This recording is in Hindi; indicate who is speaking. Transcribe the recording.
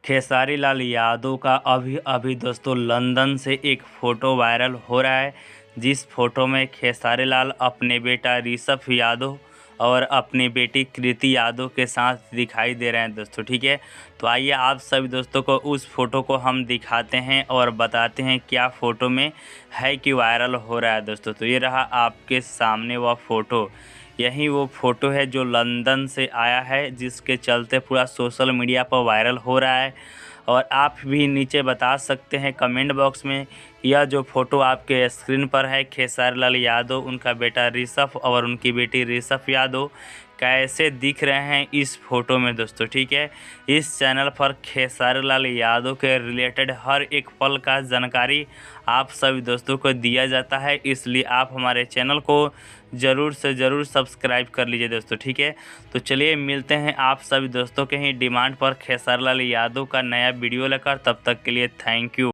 Speaker 1: खेसारी लाल यादव का अभी अभी दोस्तों लंदन से एक फ़ोटो वायरल हो रहा है, जिस फ़ोटो में खेसारी लाल अपने बेटा ऋषभ यादव और अपनी बेटी कृति यादव के साथ दिखाई दे रहे हैं दोस्तों। ठीक है, तो आइए आप सभी दोस्तों को उस फ़ोटो को हम दिखाते हैं और बताते हैं क्या फ़ोटो में है कि वायरल हो रहा है दोस्तों। तो ये रहा आपके सामने वह फ़ोटो, यही वो फ़ोटो है जो लंदन से आया है, जिसके चलते पूरा सोशल मीडिया पर वायरल हो रहा है। और आप भी नीचे बता सकते हैं कमेंट बॉक्स में, यह जो फ़ोटो आपके स्क्रीन पर है खेसारी लाल यादव, उनका बेटा ऋषभ और उनकी बेटी ऋषभ यादव कैसे दिख रहे हैं इस फ़ोटो में दोस्तों। ठीक है, इस चैनल पर खेसारी लाल यादव के रिलेटेड हर एक पल का जानकारी आप सभी दोस्तों को दिया जाता है, इसलिए आप हमारे चैनल को ज़रूर से ज़रूर सब्सक्राइब कर लीजिए दोस्तों। ठीक है, तो चलिए मिलते हैं आप सभी दोस्तों के ही डिमांड पर खेसारी लाल यादव का नया वीडियो लेकर। तब तक के लिए थैंक यू।